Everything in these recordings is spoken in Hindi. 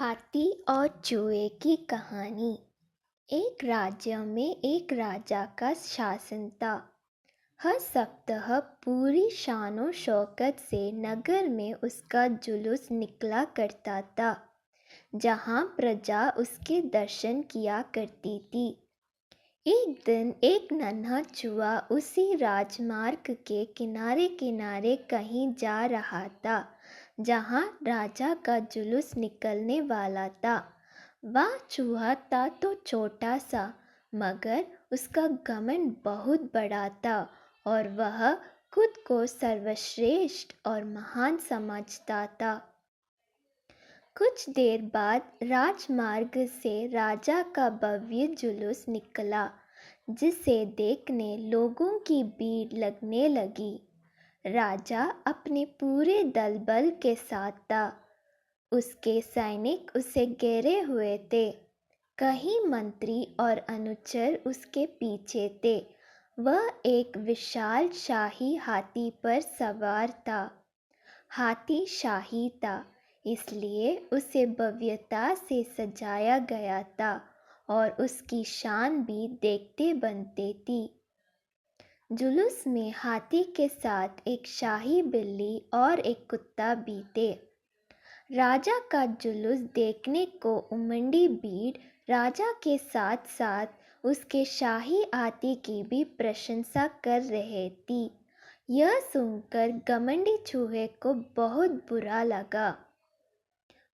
हाथी और चूहे की कहानी। एक राज्य में एक राजा का शासन था। हर सप्ताह पूरी शानो शौकत से नगर में उसका जुलूस निकला करता था, जहाँ प्रजा उसके दर्शन किया करती थी। एक दिन एक नन्हा चूहा उसी राजमार्ग के किनारे किनारे कहीं जा रहा था, जहाँ राजा का जुलूस निकलने वाला था। वह चूहा था तो छोटा सा, मगर उसका घमंड बहुत बड़ा था और वह खुद को सर्वश्रेष्ठ और महान समझता था। कुछ देर बाद राजमार्ग से राजा का भव्य जुलूस निकला, जिसे देखने लोगों की भीड़ लगने लगी। राजा अपने पूरे दल बल के साथ था। उसके सैनिक उसे घेरे हुए थे। कई मंत्री और अनुचर उसके पीछे थे। वह एक विशाल शाही हाथी पर सवार था। हाथी शाही था, इसलिए उसे भव्यता से सजाया गया था और उसकी शान भी देखते बनते थी। जुलूस में हाथी के साथ एक शाही बिल्ली और एक कुत्ता भी थे। राजा का जुलूस देखने को उमड़ी भीड़ राजा के साथ साथ उसके शाही हाथी की भी प्रशंसा कर रहे थी। यह सुनकर घमंडी चूहे को बहुत बुरा लगा।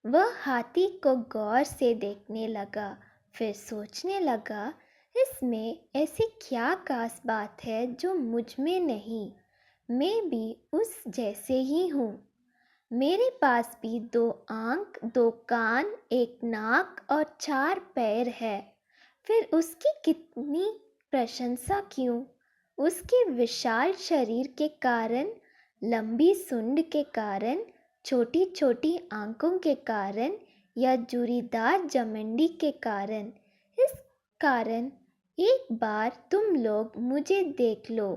वह हाथी को गौर से देखने लगा, फिर सोचने लगा, इसमें ऐसी क्या खास बात है जो मुझ में नहीं। मैं भी उस जैसे ही हूँ। मेरे पास भी 2 आँख, 2 कान, 1 नाक और 4 पैर है। फिर उसकी कितनी प्रशंसा क्यों? उसके विशाल शरीर के कारण, लंबी सूंड के कारण, छोटी छोटी आँखों के कारण या जूरीदार जमंडी के कारण? इस कारण एक बार तुम लोग मुझे देख लो,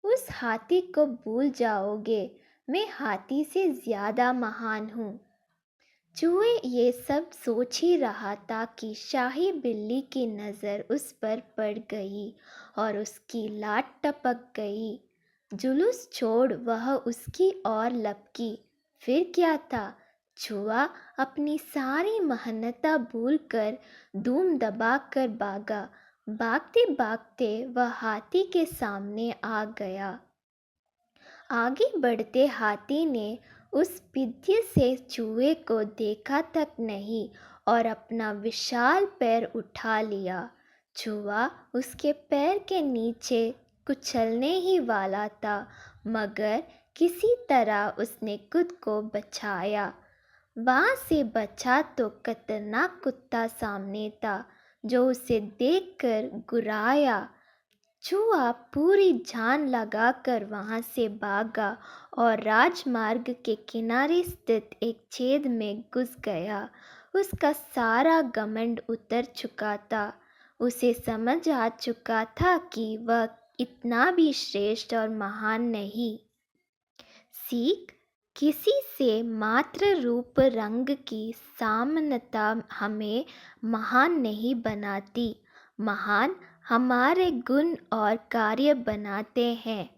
उस हाथी को भूल जाओगे। मैं हाथी से ज़्यादा महान हूँ। चूहे ये सब सोच ही रहा था कि शाही बिल्ली की नज़र उस पर पड़ गई और उसकी लात टपक गई। जुलूस छोड़ वह उसकी ओर लपकी। फिर क्या था? चूहा अपनी सारी मेहनत भूलकर धूम दबाकर भागा। भागते भागते वह हाथी के सामने आ गया। आगे बढ़ते हाथी ने उस विद्य से चूहे को देखा तक नहीं और अपना विशाल पैर उठा लिया। चूहा उसके पैर के नीचे कुचलने ही वाला था, मगर किसी तरह उसने खुद को बचाया। वहाँ से बचा तो खतरनाक कुत्ता सामने था, जो उसे देखकर गुर्राया। चूहा पूरी जान लगाकर वहां से भागा और राजमार्ग के किनारे स्थित एक छेद में घुस गया। उसका सारा घमंड उतर चुका था। उसे समझ आ चुका था कि वह इतना भी श्रेष्ठ और महान नहीं। सीख: किसी से मात्र रूप रंग की समानता हमें महान नहीं बनाती। महान हमारे गुण और कार्य बनाते हैं।